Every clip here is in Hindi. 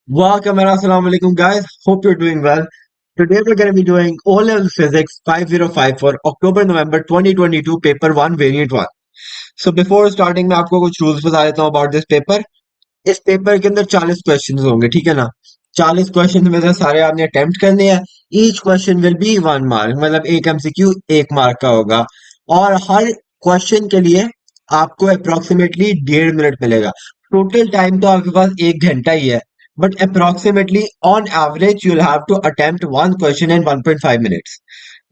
Welcome and assalamu alaikum guys. Hope you're doing well. Today we're going to be doing O-Level Physics 5054 for October-November 2022 Paper 1 Variant 1. So before starting मैं आपको कुछ rules बता देता हूँ about this paper. इस पेपर के अंदर 40 क्वेश्चंस होंगे, ठीक है ना। 40 क्वेश्चन में से सारे आपने अटेम्प्ट करने हैं। Each question will be 1 mark, मतलब एक एमसीक्यू 1 मार्क का होगा। और हर क्वेश्चन के लिए आपको अप्रोक्सीमेटली 1.5 मिनट मिलेगा। टोटल टाइम तो आपके पास 1 घंटा ही है, but approximately on average you will have to attempt one question in 1.5 minutes.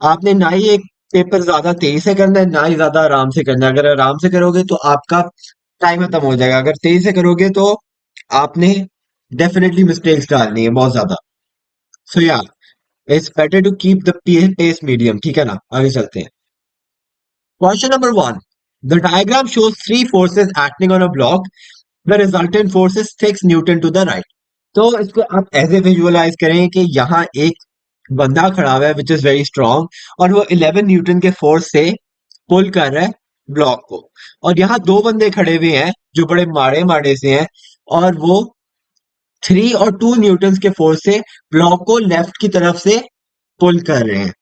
आपने ना ही एक पेपर ज्यादा तेजी से करना है, ना ही ज्यादा आराम से करना है। अगर आराम से करोगे तो आपका टाइम खत्म हो जाएगा, अगर तेजी से करोगे तो आपने डेफिनेटली मिस्टेक्स डालनी है बहुत ज्यादा। सो या it's better to keep the pace medium, ठीक है ना। आगे चलते हैं। Question number 1। The diagram shows three forces acting on a block. The resultant force is 6 newton to the right. तो इसको आप ऐसे विजुअलाइज करें कि यहाँ एक बंदा खड़ा हुआ है विच इज वेरी स्ट्रांग, और वो 11 न्यूटन के फोर्स से पुल कर रहा है ब्लॉक को। और यहाँ दो बंदे खड़े हुए हैं जो बड़े माड़े माड़े से हैं, और वो 3 और 2 न्यूटन के फोर्स से ब्लॉक को लेफ्ट की तरफ से पुल कर रहे हैं।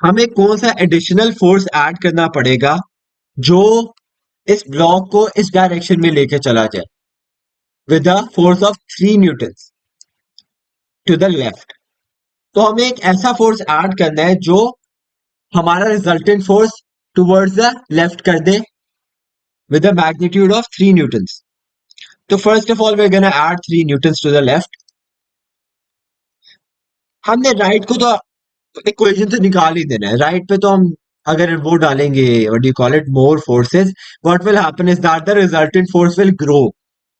हमें कौन सा एडिशनल फोर्स ऐड करना पड़ेगा जो इस ब्लॉक को इस डायरेक्शन में लेके चला जाए with the force of 3 newton to the left. तो हमें एक ऐसा फोर्स ऐड करना है जो हमारा resultant force towards the left कर दे with a magnitude of 3 newtons. So first of all, we're going to add 3 newtons to the left. हमने राइट को तो इक्वेशन से निकाल ही देना है। राइट पे तो हम अगर वो डालेंगे what do call it more forces, what will happen is that the resultant force will grow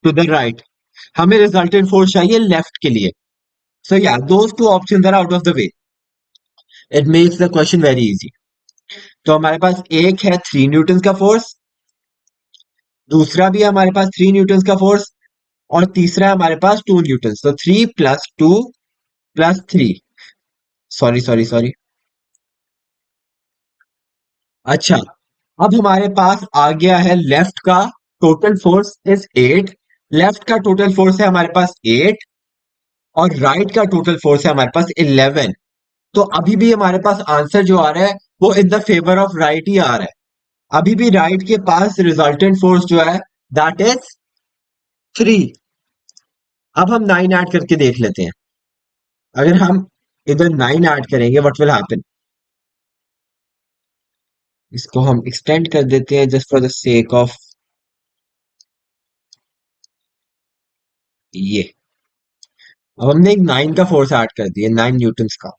to the right. हमें रिजल्टेंट फोर्स चाहिए लेफ्ट के लिए। So yeah those two options are out of the way. It makes the question very easy. तो हमारे पास एक है 3 न्यूटन का फोर्स, दूसरा भी है हमारे पास 3 न्यूटन का फोर्स, और तीसरा है हमारे पास 2 न्यूटन। तो 3 + 2 + 3। Sorry sorry sorry. अच्छा, अब हमारे पास आ गया है लेफ्ट का टोटल फोर्स इज 8। लेफ्ट का टोटल फोर्स है हमारे पास 8, और राइट का टोटल फोर्स है हमारे पास 11। तो अभी भी हमारे पास आंसर जो आ रहा है वो in the favour of right ही आ रहा है। अभी भी राइट के पास रिजल्टेंट फोर्स जो है दैट इज 3। अब हम 9 ऐड करके देख लेते हैं। अगर हम इधर 9 ऐड करेंगे व्हाट विल हैपन। इसको हम एक्सटेंड कर देते हैं just for the sake of ये। अब हमने एक 9 का फोर्स ऐड कर दिया, 9 न्यूटन का।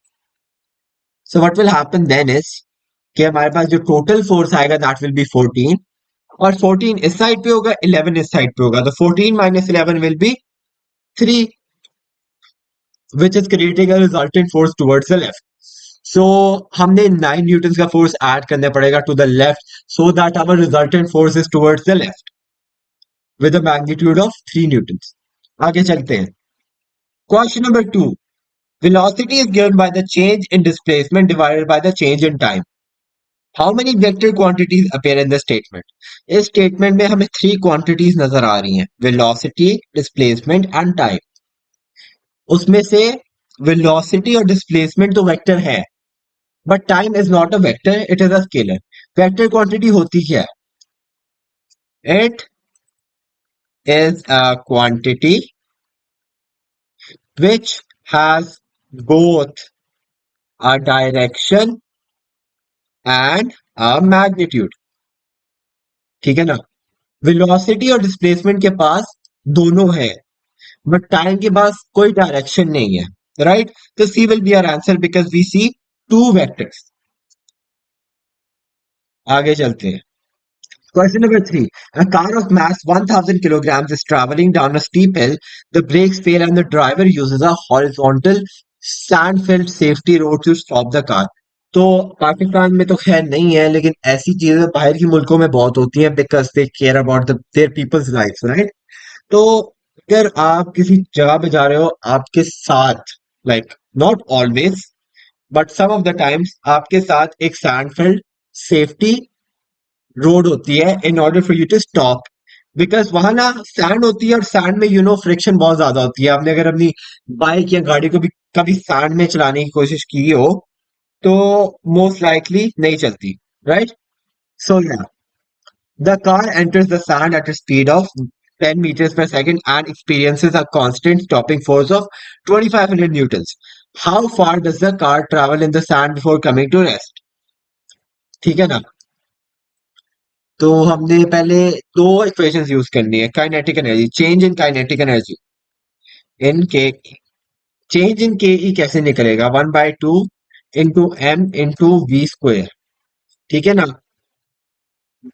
So what will happen then is कि हमारे पास जो टोटल फोर्स आएगा दैट विल बी 14, और 14 इस साइड पे होगा, 11 इस साइड पे होगा। तो 14 - 11 will be 3, which is creating a resultant force towards the left. So हमने 9 न्यूटन का फोर्स ऐड करना पड़ेगा to the left so that our resultant force is towards the left with a magnitude of 3 newton. आगे चलते हैं। Question number 2। Velocity is given by the change in displacement divided by the change in time. How many vector quantities appear in the statement? इस स्टेटमेंट में हमें 3 क्वांटिटीज नजर आ रही हैं, वेलोसिटी, डिस्प्लेसमेंट एंड टाइम। उसमें से वेलोसिटी और डिस्प्लेसमेंट तो वेक्टर है, but time is not a vector, it is a scalar. Vector quantity होती क्या है? It is a quantity which has both a direction and a magnitude, ठीक है ना। वेलोसिटी और डिस्प्लेसमेंट के पास दोनों है, बट टाइम के पास कोई डायरेक्शन नहीं है, राइट। तो C will be our answer because we see two vectors. आगे चलते हैं। Question number 3. A car of mass 1000 kilograms is traveling down a steep hill. The brakes fail and the driver uses a horizontal sand-filled safety road to stop the car. तो पाकिस्तान में तो खैर नहीं है, लेकिन ऐसी चीजें बाहर के मुल्कों में बहुत होती हैं because they care about their people's life, right. तो अगर आप किसी जगह पे जा रहे हो, आपके साथ like not always but some of the times आपके साथ एक सैंड फिल्ड सेफ्टी रोड होती है in order for you to stop because वहां ना सैंड होती है और सैंड में फ्रिक्शन बहुत ज्यादा होती है। आपने अगर अपनी बाइक या गाड़ी को भी कभी सैंड में चलाने की कोशिश की हो तो मोस्ट लाइकली नहीं चलती, राइट? सो या the car enters the sand at a speed of 10 meters per second and experiences a constant stopping force of 2500 newtons. How far does the car travel in the sand before coming to rest? ठीक है ना? तो हमने पहले दो इक्वेशंस यूज करनी है। Kinetic energy, change in kinetic energy in K, change in K E कैसे निकलेगा? 1/2 into M into V square, ठीक है ना?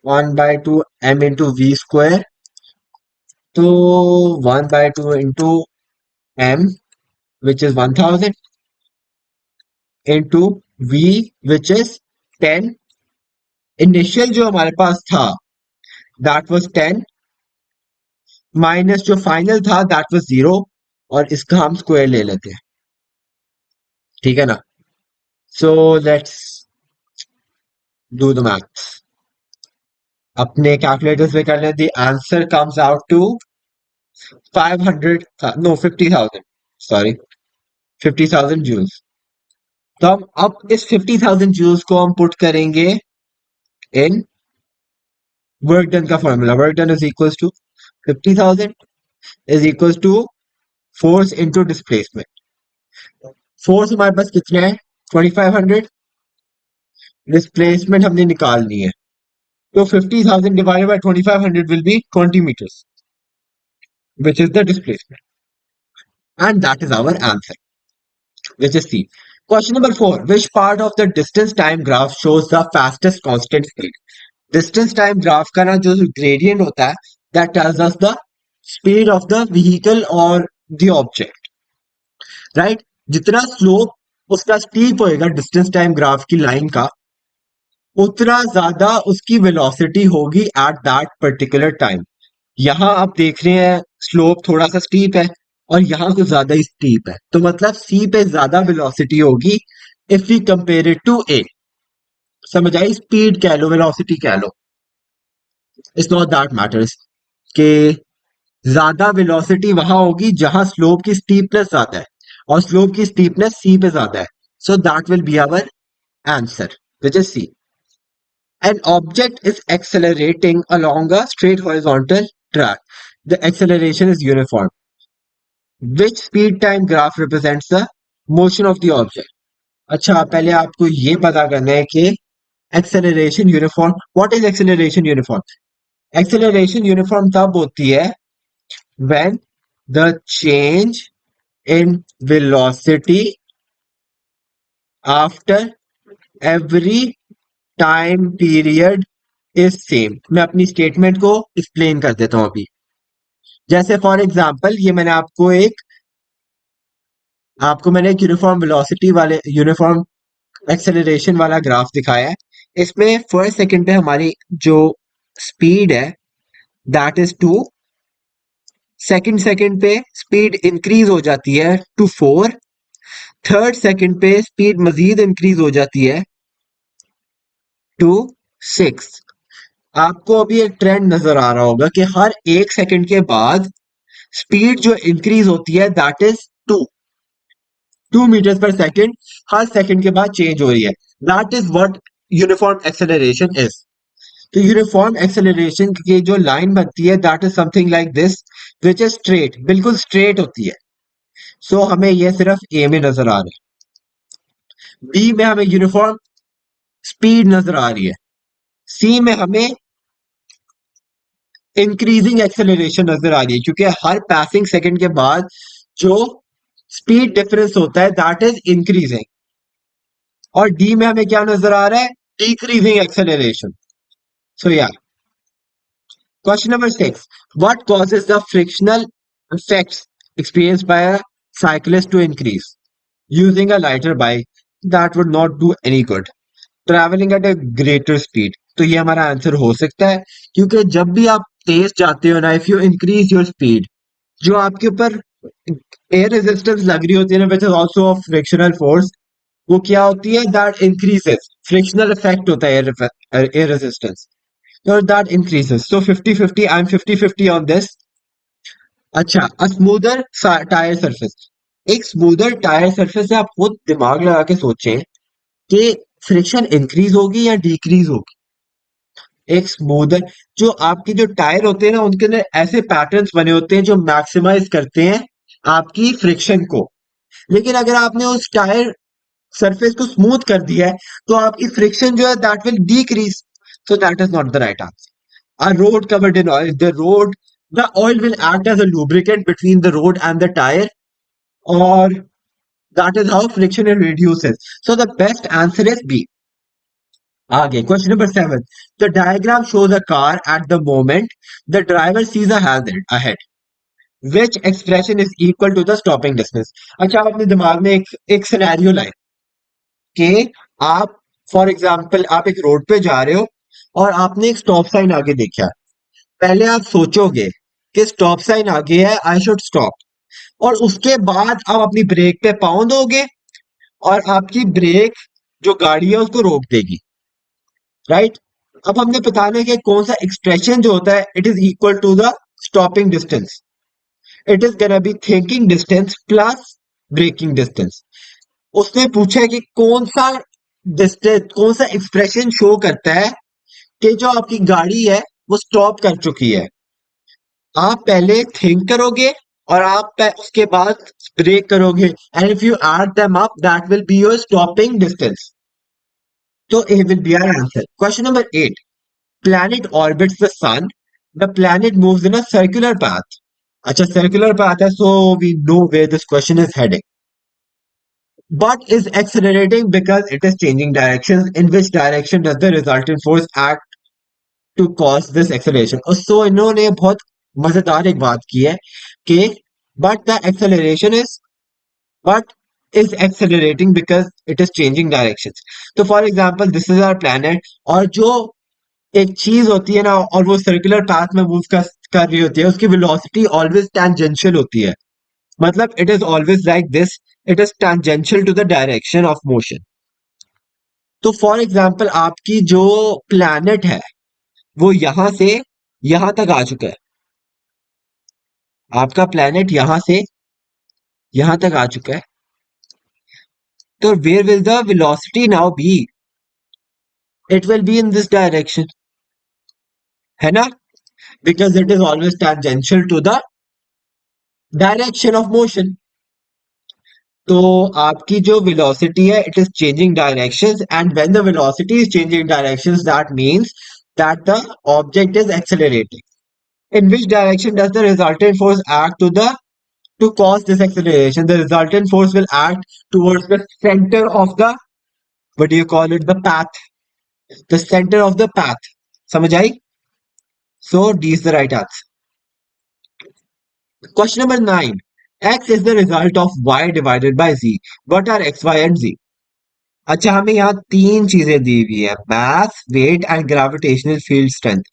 1/2 एम इंटू वी स्क्वायर, तो 1/2 into M which is 1000 into v which is 10। Initial जो हमारे पास था that was 10 माइनस जो फाइनल था that was 0, और इसका हम स्क्वायर ले लेते हैं, ठीक है ना? So let's do the maths. अपने कैलकुलेटर्स में कर लें। The answer comes out to 500, no 50,000, sorry 50,000 joules. तो हम अब इस 50,000 जूल्स को हम पुट करेंगे इन वर्क डन का formula. Work done is equal to 50,000 is equal to force into displacement. Force हमारे पास कितना है? 2500। डिस्प्लेसमेंट हमने निकालनी है, तो 50,000 divided by 2500 will be 20 meters, which is the displacement, and that is our answer, which is C. Question number 4. Which part of the distance time graph shows the fastest constant speed? Distance time graph का ना जो gradient होता है, that tells us the speed of the vehicle or the object, right? जितना स्लोप उसका स्टीप होएगा डिस्टेंस टाइम ग्राफ की लाइन का, उतना ज्यादा उसकी वेलोसिटी होगी एट दैट पर्टिकुलर टाइम। यहां आप देख रहे हैं स्लोप थोड़ा सा स्टीप है और यहां कुछ ज्यादा ही स्टीप है, तो मतलब सी पे ज्यादा वेलोसिटी होगी if we compare it to A. समझ आई? स्पीड कह लो, वेलोसिटी कह लो, इट्स नॉट दैट मैटर्स कि ज्यादा वेलोसिटी वहां होगी जहां स्लोप की स्टीपनेस ज्यादा है, और स्लोप की स्टीपनेस सी पे ज्यादा है। So that will be our answer, which is C. An object is accelerating along a straight horizontal track. The acceleration is uniform. Which speed time graph represents the motion of the object? अच्छा, पहले आपको ये पता करना है कि acceleration uniform, what is acceleration uniform? Acceleration uniform तब होती है when the change in velocity after every time period is same. मैं अपनी स्टेटमेंट को एक्सप्लेन कर देता हूं अभी। जैसे फॉर एग्जांपल ये आपको मैंने एक यूनिफॉर्म वेलोसिटी वाले यूनिफॉर्म एक्सेलरेशन वाला ग्राफ दिखाया है। इसमें फर्स्ट सेकंड पे हमारी जो स्पीड है दैट इज 2। सेकंड सेकंड पे स्पीड इंक्रीज हो जाती है टू 4। थर्ड सेकंड पे स्पीड मजीद इंक्रीज हो जाती है टू 6। आपको अभी एक ट्रेंड नजर आ रहा होगा कि हर एक सेकंड के बाद स्पीड जो इंक्रीज होती है दैट इज 2 मीटर पर सेकंड, हर सेकंड के बाद चेंज हो रही है। That is what uniform acceleration is. तो यूनिफॉर्म एक्सेलरेशन की जो लाइन बनती है that is something like this, which is straight, बिल्कुल स्ट्रेट होती है। सो हमें यह सिर्फ ए में नजर आ रहा है, बी में हमें यूनिफॉर्म स्पीड नजर आ रही है, सी में हमें इंक्रीजिंग एक्सेलरेशन नजर आ रही है, क्योंकि हर पासिंग सेकंड के बाद जो स्पीड डिफरेंस होता है दैट इज इंक्रीजिंग। और डी में हमें क्या नजर आ रहा है? Decreasing acceleration. सो या question number 6। What causes the frictional effects experienced by a cyclist to increase using a lighter bike that would not do any good traveling at a greater speed? तो ये हमारा आंसर हो सकता है, क्योंकि जब भी आप तेज जाते हो ना, if you increase your speed, जो आपके ऊपर एयर रेजिस्टेंस लग रही होती है ना, which is also of frictional force, वो क्या होती है? दैट इंक्रीजेस, फ्रिक्शनल इफेक्ट होता है air resistance. So that increases. So 50-50, I'm 50-50 on this. अच्छा, a smoother टायर सरफेस, एक स्मूदर टायर सरफेस से आप खुद दिमाग लगा के सोचें कि फ्रिक्शन इंक्रीज होगी या डिक्रीज होगी। एक स्मूदर, जो आपके जो टायर होते हैं ना उनके अंदर ऐसे पैटर्न्स बने होते हैं जो मैक्सिमाइज करते हैं आपकी फ्रिक्शन को। लेकिन अगर आपने उस टायर सरफेस को स्मूथ कर दिया है तो आपकी फ्रिक्शन जो है that will decrease. So that is not the right answer. A road covered in oil, the oil will act as a lubricant between the road and the tire, or that is how friction reduces. So the best answer is B. Okay, question number 7. The diagram shows a car at the moment the driver sees a hazard ahead. Which expression is equal to the stopping distance? अच्छा, आप अपने दिमाग में एक सिनेरियो लाए कि आप, फॉर एग्जांपल, आप एक रोड पे जा रहे हो और आपने एक स्टॉप साइन आगे देखा। पहले आप सोचोगे कि स्टॉप साइन आगे है, आई शुड स्टॉप, और उसके बाद आप अपनी ब्रेक पे पाँव दोगे और आपकी ब्रेक जो गाड़ी है उसको रोक देगी, राइट। अब हमने बताना है कि कौन सा एक्सप्रेशन जो होता है it is equal to the stopping distance. It is gonna be thinking distance plus braking distance. उसने पूछा है कि कौन सा डिस्टेंस, कौन सा एक्सप्रेशन शो करता है कि जो आपकी गाड़ी है वो स्टॉप कर चुकी है। आप पहले थिंक करोगे और उसके बाद ब्रेक करोगे, and if you add them up that will be your stopping distance. तो A will be our answer. Question number 8. Planet orbits the sun. The planet moves in a circular path. अच्छा, circular path है, so we know where this question is heading. But is accelerating because it is changing directions. In which direction does the resultant force act to cause this acceleration? और so इन्होंने बहुत मजेदार एक बात की है कि but the acceleration is accelerating because it is changing directions. तो for example this is our planet, और जो एक चीज होती है ना और वो सर्कुलर पाथ में मूव कर रही होती है उसकी वेलोसिटी ऑलवेज टैंजेंशियल होती है। मतलब it is always like this, it is tangential to the direction of motion. तो फॉर एग्जांपल आपकी जो प्लैनेट है वो यहां से यहां तक आ चुका है। आपका प्लैनेट यहां से यहां तक आ चुका है, तो where will the velocity now be? It will be in this direction, है ना, because it is always tangential to the direction of motion. तो आपकी जो velocity है it is changing directions, and when the velocity is changing directions that means that the object is accelerating. In which direction does the resultant force act to cause this acceleration? The resultant force will act towards the center of the, what do you call it, the path, the center of the path. समझ आई? So D is the right answer. Question number 9. X is the result of y divided by z. What are x, y and z? अच्छा, हमें यहाँ तीन चीजें दी हुई है, mass, weight and gravitational field strength.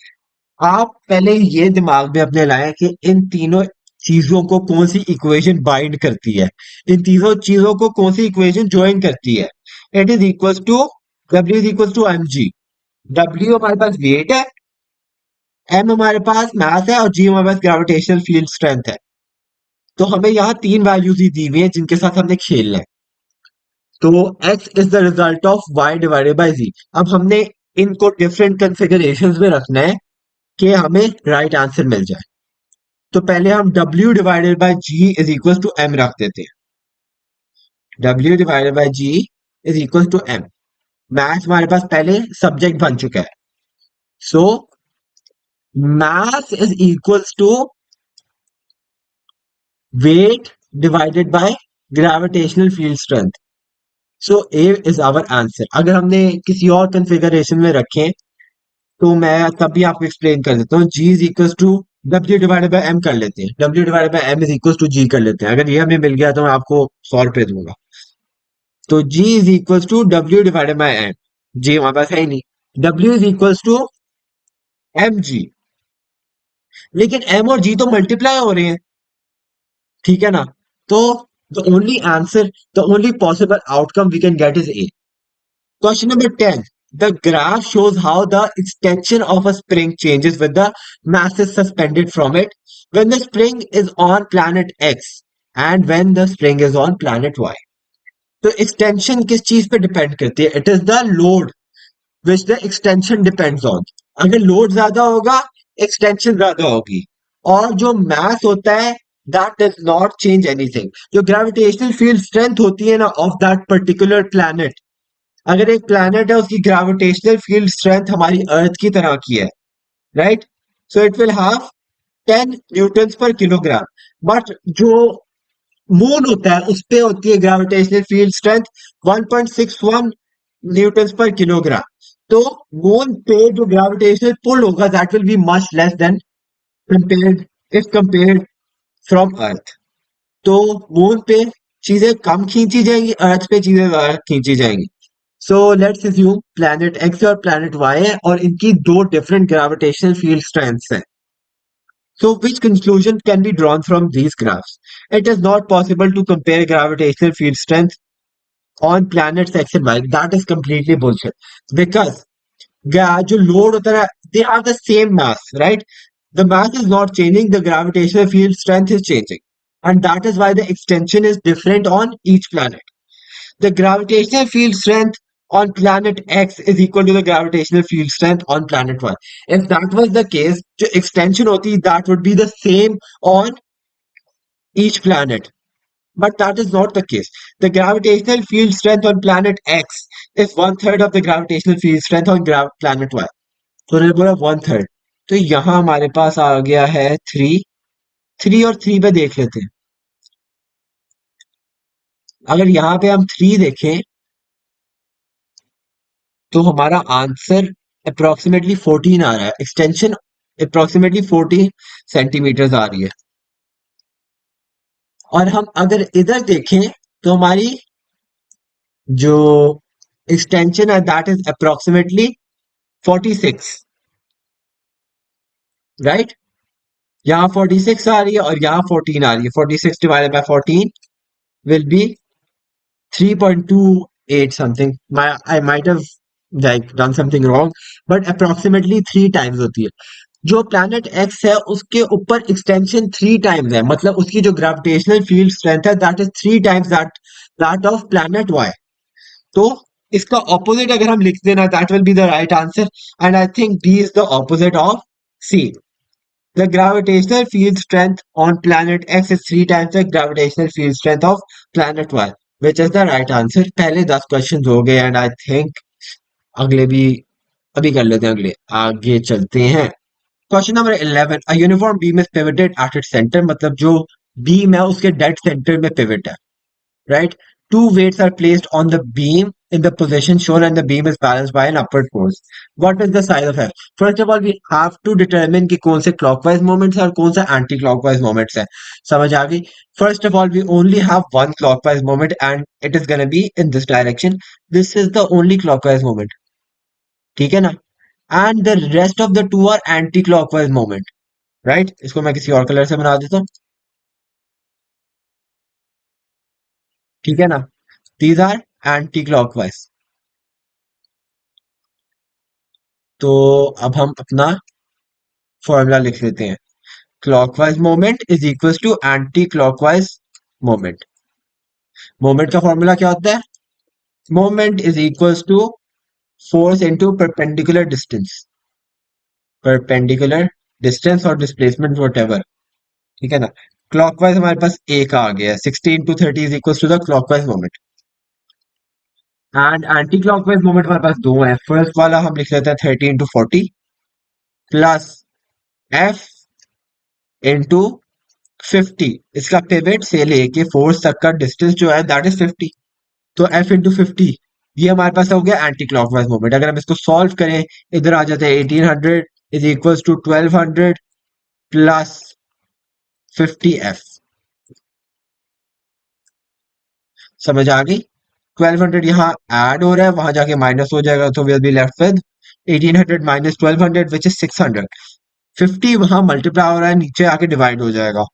आप पहले ये दिमाग में अपने लाएं कि इन तीनों चीजों को कौन सी इक्वेशन बाइंड करती है, इन तीनों चीजों को कौन सी इक्वेशन ज्वाइन करती है। It is equal to W is equal to M G. W हमारे पास वेट है, M हमारे पास मास है और G हमारे पास ग्रेविटेशनल फील्ड स्ट्रेंथ है। तो हमें यहाँ तीन वैल्यूज ही दी हुई है जिनके साथ हमने खेलना है। तो x is the result of y divided by z। अब हमने इनको डिफरेंट कॉन्फ़िगरेशंस में रखना है कि हमें राइट आंसर मिल जाए। तो पहले हम w divided by g is equal to m रख देते हैं। w divided by g is equal to m। Maths हमारे पास पहले सब्जेक्ट बन चुका है, so mass is equal to weight divided by gravitational field strength. So A is our answer. अगर हमने किसी और कॉन्फ़िगरेशन में रखें तो मैं तब भी आपको एक्सप्लेन कर देता हूँ। G is equal to W divided by M कर लेते हैं, W divided by M is equal to G कर लेते हैं। अगर ये हमें मिल गया तो मैं आपको 100 रुपए दूंगा। तो G is equal to W divided by M। G हमारे पास है ही नहीं, W is equal to mg। लेकिन M और G तो मल्टीप्लाई हो रहे हैं, ठीक है ना। तो the only answer, the only possible outcome we can get is A. Question number 10. The graph shows how the extension of a spring changes with the masses suspended from it when the spring is on planet X and when the spring is on planet Y. तो एक्सटेंशन किस चीज पे डिपेंड करती है? It is the load which the extension depends on. अगर लोड ज्यादा होगा, एक्सटेंशन ज्यादा होगी. और जो मास होता है, that does not change anything. जो ग्रेविटेशनल फील्ड स्ट्रेंथ होती है ना ऑफ दैट पर्टिकुलर प्लैनेट, अगर एक प्लैनेट है उसकी ग्रेविटेशनल फील्ड स्ट्रेंथ हमारी अर्थ की तरह की है, right? So it will have 10 newton per kilogram. But जो मून होता है उस पे होती है gravitational field strength 1.61 newton per kilogram. तो मून पे जो ग्रेविटेशनल पुल होगा that will be much less than compared, if compared from earth. तो मून पे चीजें कम खींची जाएंगी, अर्थ पे चीजें ज्यादा खींची जाएंगी. So let's assume planet X और planet Y है और इनकी दो डिफरेंट ग्रेविटेशनल फील्ड स्ट्रेंथ्स हैं. So which conclusion can be drawn from these graphs? It is not possible to compare gravitational field strength on planets X and Y. That is completely bullshit. Because जो load होता है, they have the same mass, right? The mass is not changing, the gravitational field strength is changing. And that is why the extension is different on each planet. The gravitational field strength on planet X is equal to the gravitational field strength on planet Y. If that was the case, जो extension होती, that would be the same on each planet. But that is not the case. The gravitational field strength on planet X is one third of the gravitational field strength on planet Y. तो उन्होंने बोला वन थर्ड. तो यहाँ हमारे पास आ गया है थ्री. थ्री और थ्री पे देख लेते हैं. अगर यहाँ पे हम थ्री देखें तो हमारा आंसर अप्रोक्सीमेटली 14 आ रहा है. एक्सटेंशन अप्रोक्सीमेटली 14 सेंटीमीटर आ रही है. और हम अगर इधर देखें तो हमारी जो एक्सटेंशन है दैट इज अप्रोक्सीमेटली 46, राइट? यहाँ 46 आ रही है और यहाँ 14 आ रही है. 46 divided by 14 will be 3.28 something. I might have like done something wrong, but approximately 3 times होती है. जो planet X है उसके ऊपर extension 3 times है, मतलब उसकी जो gravitational field strength है that is 3 times that of planet Y. तो इसका opposite अगर हम लिख देना that will be the right answer, and I think D is the opposite of C. The gravitational field strength on planet X is 3 times the gravitational field strength of planet Y, which is the right answer. पहले 10 questions हो गए and I think अगले भी अभी कर लेते हैं. अगले आगे चलते हैं. Question number 11. A uniform beam is pivoted at its center. मतलब जो बीम है उसके डेड सेंटर में पिवट है, right? Two weights are placed on the beam in the position shown and the beam is balanced by an upward force. What is the size of F? First of all, we have to determine कि कौन से clockwise moments है और कौन सा anti-clockwise moments है. समझ आ गई? First of all, we only have one clockwise moment and it is gonna be in this direction. This is the only clockwise moment. ठीक है ना? And the rest of the two are anti-clockwise moment. Right? इसको मैं किसी और कलर से बना देता हूँ. ठीक है ना? These are anti-clockwise. तो अब हम अपना फॉर्मूला लिख लेते हैं. Clockwise moment is equal to anti clockwise moment. Moment का फॉर्मूला क्या होता है? Moment is equal to force into perpendicular distance. Perpendicular distance और डिस्प्लेसमेंट व्हाटएवर. ठीक है ना? क्लॉकवाइज हमारे पास ए का आ गया है. 60 into 30 is equal to the clockwise moment. And anti clockwise moment हमारे पास दो है. फर्स्ट वाला हम लिख लेते हैं 30 इंटू 40 प्लस एफ इंटू 50. इसका पिवट से लेके फोर्स तक का डिस्टेंस जो है दैट इज 50. तो एफ इंटू 50 ये हमारे पास हो गया एंटी क्लॉकवाइज मोमेंट. अगर हम इसको सॉल्व करें इधर आ जाते हैं 1800 is equal to 1200 plus 50 F. समझ आ गई? 1200 यहाँ ऐड हो रहा है, वहां जाके माइनस हो जाएगा, तो will be left with 1800 minus 1200 which is 600. 50 वहां मल्टीप्लाई हो रहा है, नीचे आके डिवाइड हो जाएगा,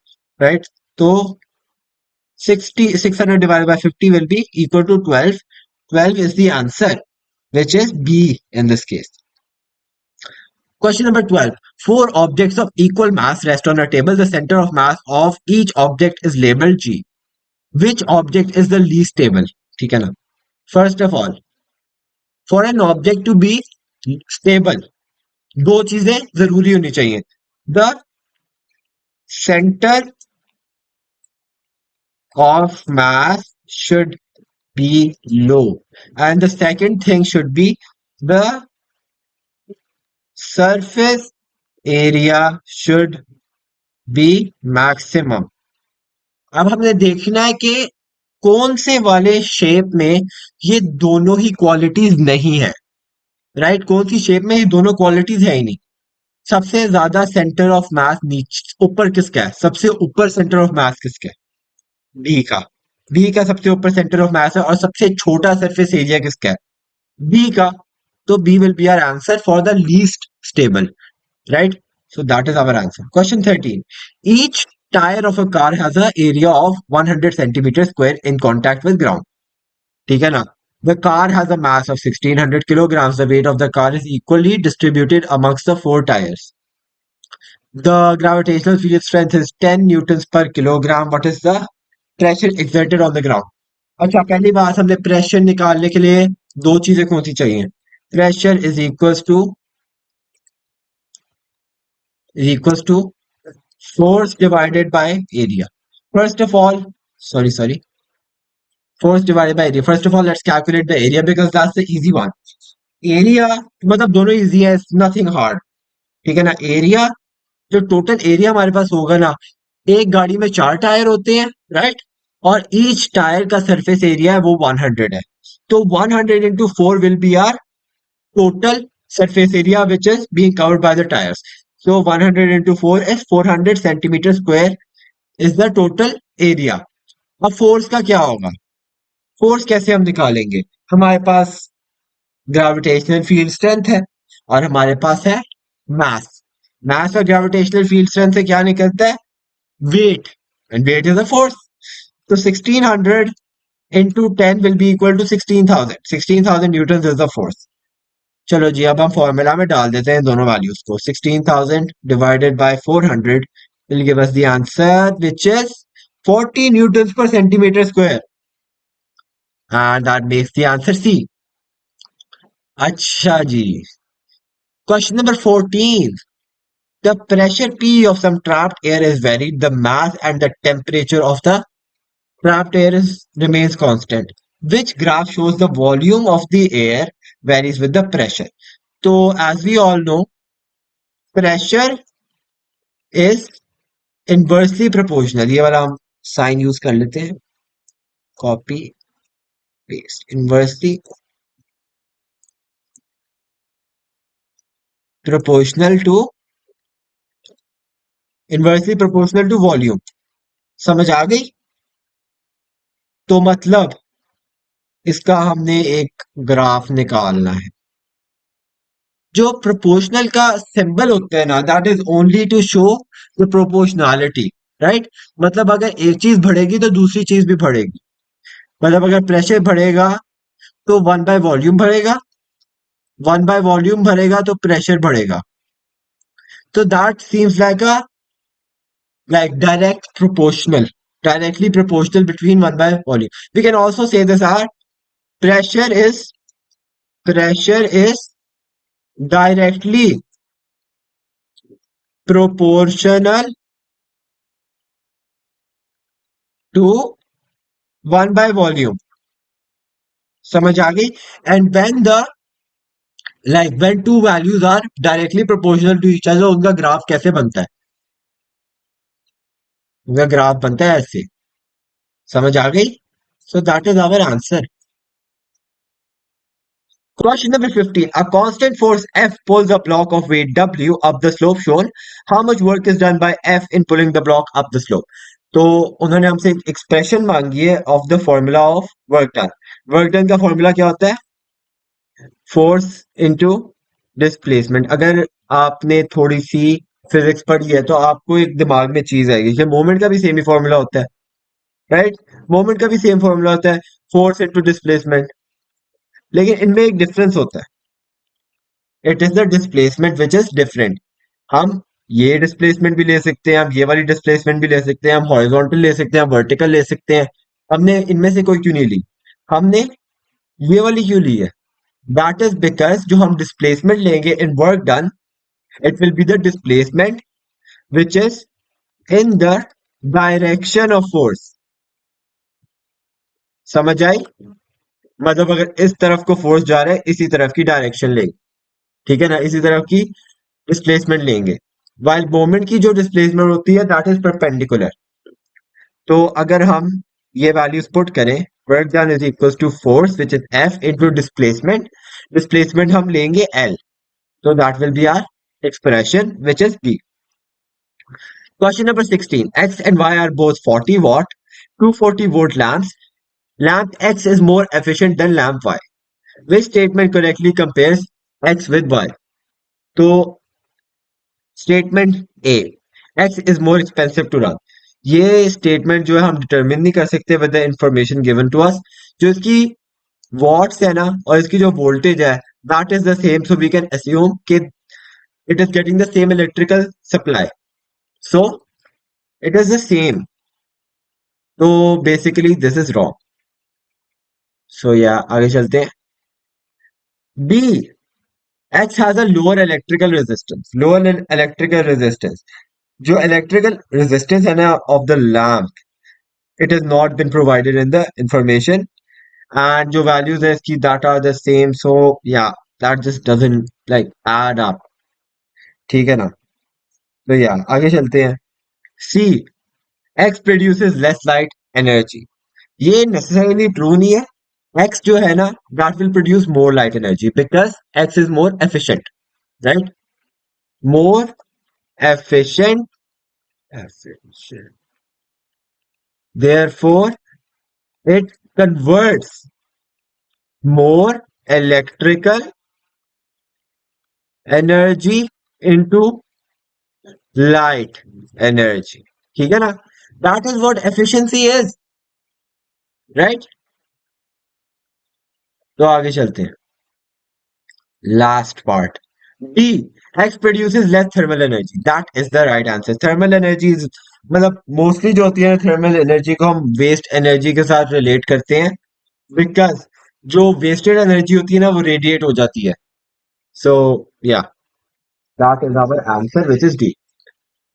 राइट? तो 600 divided by 50 will be equal to 12. 12 is the answer. which is B in this case. Question number 12. Four objects of equal mass rest on a table. The center of mass of each object is labeled G. Which object is the least stable? ठीक है ना? First of all, for an object to be stable, दो चीजें जरूरी होनी चाहिए. The center of mass should be low, and the second thing should be the surface area should be maximum. अब हमने देखना है कि कौन से वाले शेप में ये दोनों ही क्वालिटीज नहीं है. राइट, कौन सी शेप में ये दोनों क्वालिटीज है ही नहीं. सबसे ज्यादा सेंटर ऑफ मास नीचे ऊपर किसका है? सबसे ऊपर सेंटर ऑफ मास किसका है? बी का. बी का सबसे ऊपर सेंटर ऑफ मास है. और सबसे छोटा सरफेस एरिया किसका है? बी का. तो B will be our answer for the least stable. Right, so that is our answer. Question 13. Each tire of a car has a area of 100 centimeters square in contact with ground. ठीक है ना? The car has a mass of 1600 kilograms. The weight of the car is equally distributed amongst the four tires. The gravitational field strength is 10 newtons per kilogram. What is the pressure exerted on the ground? अच्छा, पहली बात हमने प्रेशर निकालने के लिए दो चीजें कौन सी चाहिए? Pressure is equals to force divided by area. First of all, sorry, force divided by area. First of all, let's calculate the area because that's the easy one. Area मतलब दोनों easy है, nothing hard. ठीक है ना? एरिया, जो टोटल एरिया हमारे पास होगा ना, एक गाड़ी में चार टायर होते हैं. राइट, और ईच टायर का सरफेस एरिया है वो 100 है. तो 100 into 4 will be our total surface area which is being covered by the tires. So 100 into 4 is 400 centimeter square is the total area. अब फोर्स का क्या होगा? फोर्स कैसे हम निकालेंगे? हमारे पास ग्रेविटेशनल फील्ड स्ट्रेंथ है और हमारे पास है मास. मास और ग्रेविटेशनल फील्ड स्ट्रेंथ से क्या निकलता है? Weight, and weight is a force. तो 1600 into 10 will be equal to 16,000. 16,000 Newton is the force. चलो जी, अब हम फॉर्मूला में डाल देते हैं दोनों वैल्यूज को. 16,000 divided by 400 will give us the answer which is 40 newtons per centimeter square, and that makes the answer C. अच्छा जी. Question number 14. The pressure P of some trapped air is varied. The mass and the temperature of the trapped air remains constant. Which graph shows the volume of the air varies with the pressure? So as we all know, pressure is inversely proportional. ये वाला हम साइन यूज कर लेते हैं. Copy paste. proportional to inversely proportional to volume. समझ आ गई? तो मतलब इसका हमने एक ग्राफ निकालना है. जो प्रोपोर्शनल का सिंबल होता है ना, that is only to show the proportionality. Right, मतलब अगर एक चीज बढ़ेगी तो दूसरी चीज भी बढ़ेगी. मतलब अगर प्रेशर बढ़ेगा तो वन बाय वॉल्यूम बढ़ेगा, वन बाय वॉल्यूम बढ़ेगा तो प्रेशर बढ़ेगा. तो that seems like directly proportional between one by volume. We can also say this as pressure is directly proportional to one by volume. समझ आ गई? And when two values are directly proportional to each other, उनका ग्राफ कैसे बनता है? उनका ग्राफ बनता है ऐसे. समझ आ गई? So that is our answer. Question number 15. A constant force F pulls a block of weight W up the slope shown. How much work is done by F in pulling the block up the slope? तो उन्होंने हमसे एक एक्सप्रेशन मांगी है of the formula of work done. Work done का फॉर्मूला क्या होता है? Force into displacement. अगर आपने थोड़ी सी फिजिक्स पढ़ी है तो आपको एक दिमाग में चीज आएगी कि मोमेंट का भी सेम ही फॉर्मूला होता है. राइट, मोमेंट का भी सेम फॉर्मूला होता है, फोर्स इनटू डिस्प्लेसमेंट. लेकिन इनमें एक डिफरेंस होता है, it is the displacement which is different. हम ये डिस्प्लेसमेंट भी ले सकते हैं, हम ये वाली डिस्प्लेसमेंट भी ले सकते हैं, हम हॉरिजॉन्टल ले सकते हैं, हम वर्टिकल ले सकते हैं। हमने इनमें से कोई क्यों नहीं ली, हमने ये वाली क्यों ली है? दैट इज बिकॉज जो हम डिस्प्लेसमेंट लेंगे इन work done, it will be the displacement which is in the direction of force. समझ आई? मतलब अगर इस तरफ को फोर्स जा रहा है, इसी तरफ की डायरेक्शन लेंगे, ठीक है ना, इसी तरफ की डिस्प्लेसमेंट लेंगे। वाइल मोमेंट की जो डिस्प्लेसमेंट होती है दैट इज परपेंडिकुलर। तो अगर हम ये वैल्यूज पुट करें, work done is equal to force which is F into displacement, displacement हम लेंगे L, so that will be our expression which is B. Question number 16. X and Y are both 40 watt, 240 volt lamps. Lamp X is more efficient than lamp Y. Which statement correctly compares X with Y? तो statement A, X is more expensive to run. ये स्टेटमेंट जो है हम डिटरमिन नहीं कर सकते with the information given to us. जो इसकी वॉट्स है ना और इसकी जो वोल्टेज है that is the same, so we can assume कि it is getting the same electrical supply, so it is the same. तो basically this is wrong. So yeah आगे चलते हैं। B, X has a lower electrical resistance. Lower electrical resistance, जो इलेक्ट्रिकल रेजिस्टेंस है ना of the lamp, it is not been provided in the information, and जो वैल्यूज है इसकी that are the same, so yeah that just doesn't like add up. ठीक है ना? तो या आगे चलते हैं। C, X produces less light energy. ये नेसेसरीली ट्रू नहीं है। एक्स जो है ना that will produce more light energy because X is more efficient, right? More efficient, efficient. Therefore, it converts more electrical energy into light energy. ठीक है ना? That is what efficiency is, right? तो आगे चलते हैं। Last part. D. X produces less thermal energy. That is the right answer. Thermal energy is, मतलब मोस्टली जो होती है थर्मल एनर्जी को हम वेस्ट एनर्जी के साथ रिलेट करते हैं बिकॉज जो वेस्टेड एनर्जी होती है ना वो रेडिएट हो जाती है। So yeah that is our answer which is D.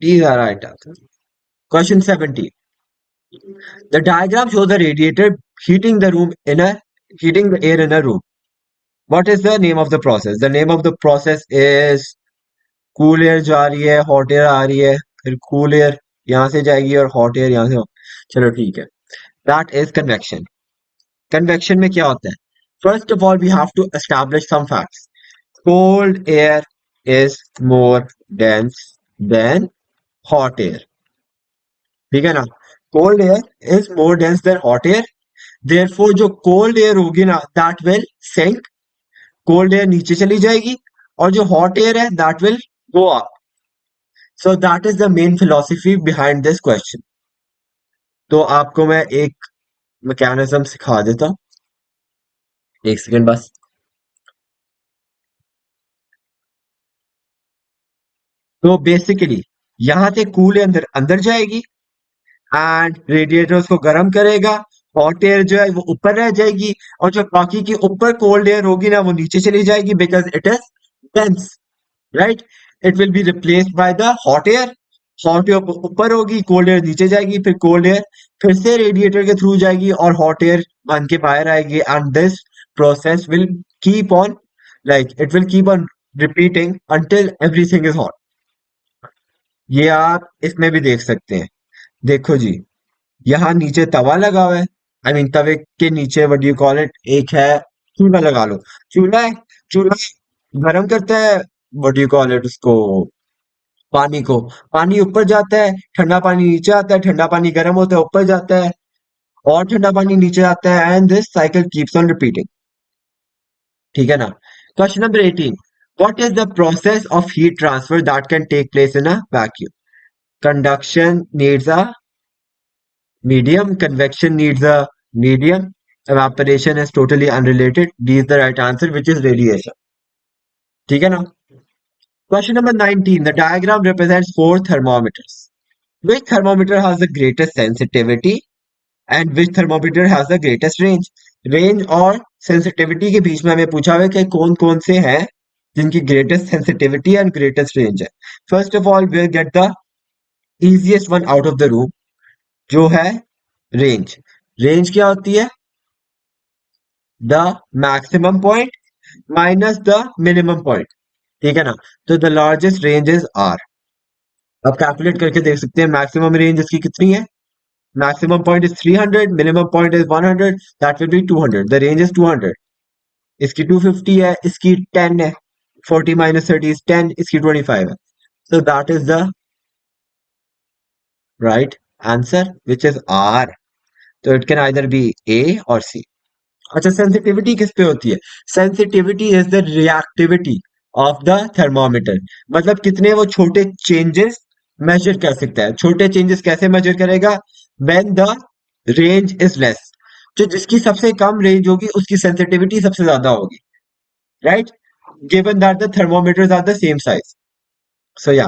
D is our right answer. Question 17. The diagram shows the radiator heating the room in a heating the air in a room. What is the name of the process? The name of the process is cool air जा रही है, हॉट एयर आ रही है, फिर कूल एयर यहाँ से जाएगी और हॉट एयर यहाँ से। चलो ठीक है, दैट इज कन्वेक्शन। कन्वेक्शन में क्या होता है? First of all we have to establish some facts. Cold air is more dense than hot air, ठीक है ना? Cold air is more dense than hot air, therefore जो कोल्ड एयर होगी ना that will sink, cold air नीचे चली जाएगी, और जो हॉट एयर है that will go up. So that is the main philosophy behind this question. तो आपको मैं एक मैकेनिज्म सिखा देता हूँ, एक सेकंड बस। तो बेसिकली यहाँ से कूल अंदर अंदर जाएगी एंड रेडिएटर उसको गर्म करेगा, हॉट एयर जो है वो ऊपर रह जाएगी, और जो बाकी की ऊपर कोल्ड एयर होगी ना वो नीचे चली जाएगी because it is dense, right? It will be replaced by the hot air. Hot air ऊपर होगी, कोल्ड एयर नीचे जाएगी, फिर कोल्ड एयर फिर से रेडिएटर के थ्रू जाएगी और हॉट एयर बन के बाहर आएगी, and this process will keep on, like it will keep on repeating until everything is hot. ये आप इसमें भी देख सकते हैं। देखो जी, यहाँ नीचे तवा लगा हुआ है, आई मीन तवे के नीचे व्हाट यू कॉल इट, एक है चूल्हा, लगा लो। चूल्हा है, चूल्हा गरम करता है व्हाट यू कॉल इट उसको, पानी को। पानी ऊपर जाता है, ठंडा पानी नीचे आता है, ठंडा पानी गर्म होता है ऊपर जाता है, और ठंडा पानी नीचे आता है, and this cycle keeps on repeating. ठीक है ना? Question number 18. What is the process of heat transfer that can take place in a vacuum? Conduction needs a medium, convection needs a medium, evaporation is totally unrelated. D is the right answer, which is radiation. ठीक है ना? Question number 19. The diagram represents four thermometers. Which thermometer has the greatest sensitivity and which thermometer has the greatest range? Range और sensitivity के बीच में हमें पूछा हुआ है कि कौन कौन से हैं जिनकी greatest sensitivity and greatest range है. First of all, we'll get the easiest one out of the room, जो है range. Range क्या होती है? The maximum point minus the minimum point. ठीक है ना? तो the largest range is R. अब कैलकुलेट करके देख सकते हैं मैक्सिमम रेंज इसकी कितनी है. Maximum point is 300, minimum point is 100, that will be 200. The range is 200. इसकी 250 है, इसकी 10 है. 40 minus 30 is 10, इसकी 25 है. So that is the right answer, which is R. So it can either be A or C. अच्छा, सेंसिटिविटी किस पे होती है? Sensitivity is the reactivity of the thermometer. मतलब कितने वो छोटे चेंजेस मेजर कर सकता है. छोटे चेंजेस कैसे मेजर करेगा? When the range is less. जो जिसकी सबसे कम रेंज होगी उसकी सेंसिटिविटी सबसे ज्यादा होगी, right? Given that the thermometers are the same size. So yeah,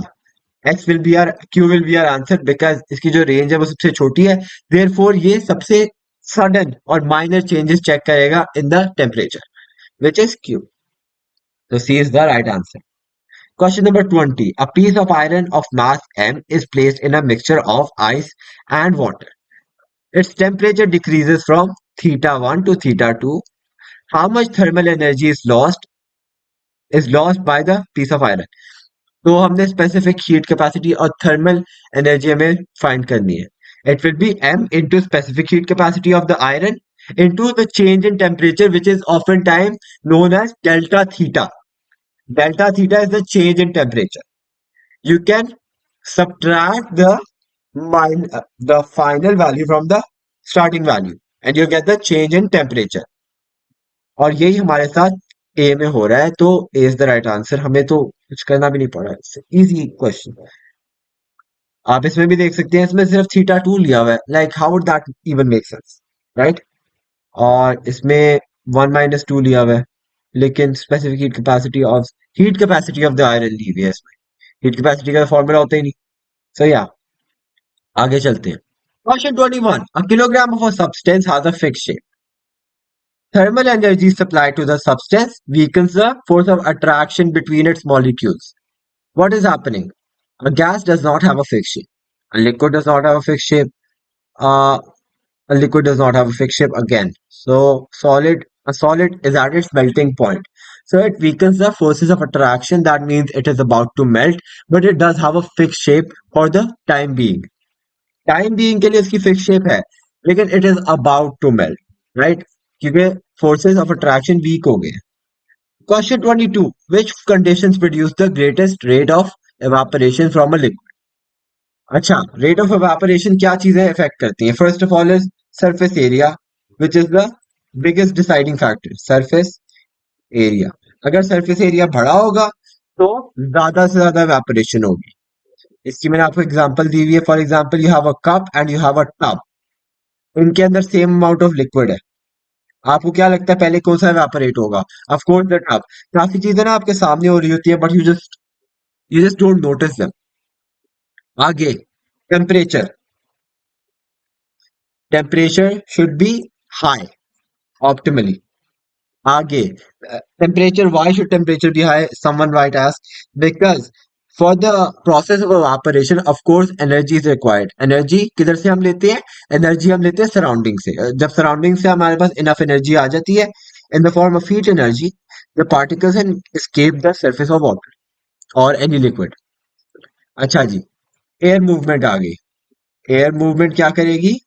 X will be or Q will be our answer because इसकी जो रेंज है वो सबसे छोटी है. देयरफॉर ये सबसे सडन और माइनर चेंजेस चेक करेगा in the temperature, which is Q. So C is the right answer. Question number 20. A piece of iron of mass M is placed in a mixture of ice and water. Its temperature decreases from theta 1 to theta 2. How much thermal energy is lost by the piece of iron? तो हमने स्पेसिफिक हीट कैपेसिटी और थर्मल एनर्जी हमें फाइंड करनी है. It will B m into specific heat capacity of the iron into the change in temperature, which is often time known as delta theta. Delta theta is the change in temperature. You can subtract the final value from the starting value and you get the change in temperature. और यही हमारे साथ ए में हो रहा है, तो A is the right answer. हमें तो कुछ करना भी नहीं पड़ा. Easy question. आप इसमें भी देख सकते हैं, इसमें सिर्फ थीटा 2 लिया हुआ है. Like how would that even make sense, right? और इसमें 1 माइनस 2 लिया हुआ है, लेकिन specific heat capacity of the iron ली हुई है इसमें. हीट कैपेसिटी का फॉर्मूला होता ही नहीं. सो या, आगे चलते हैं. Question 21. A kilogram of a substance has a fixed shape. Thermal energy supplied to the substance weakens the force of attraction between its molecules. What is happening? A gas does not have a fixed shape. A liquid does not have a fixed shape. Uh, a liquid does not have a fixed shape again. So a solid is at its melting point. So it weakens the forces of attraction. That means it is about to melt, but it does have a fixed shape for the time being. Time being के लिए इसकी फिक्स शेप है, लेकिन it is about to melt, right? क्योंकि फोर्सेस ऑफ अट्रैक्शन वीक हो गए. Question 22. Which conditions produce the greatest rate of evaporation from a liquid? अच्छा, रेट ऑफ evaporation क्या चीजें इफेक्ट करती हैं? First of all is surface area, which is the biggest deciding factor. Surface area. अगर सरफेस एरिया बड़ा होगा तो ज्यादा से ज्यादा evaporation होगी. इसकी मैंने आपको एग्जांपल दी हुई है. For example, you have a cup and you have a tub. इनके अंदर सेम अमाउंट ऑफ लिक्विड है. आपको क्या लगता है पहले कौन सा इवेपोरेट होगा? Of course the tub. काफी चीजें ना आपके सामने हो रही होती है, but you just don't notice them. आगे, temperature. Temperature should be high optimally. आगे, temperature. Why should temperature be high? Someone right ask. Because for the process of evaporation of course energy is required. Energy किधर से हम लेते हैं? एनर्जी हम लेते हैं सराउंडिंग से. जब सराउंडिंग से हमारे पास इनफ एनर्जी आ जाती है in the form of heat energy, the particles can escape the surface of water और एनी लिक्विड. अच्छा जी, एयर मूवमेंट आ गई. एयर मूवमेंट क्या करेगी?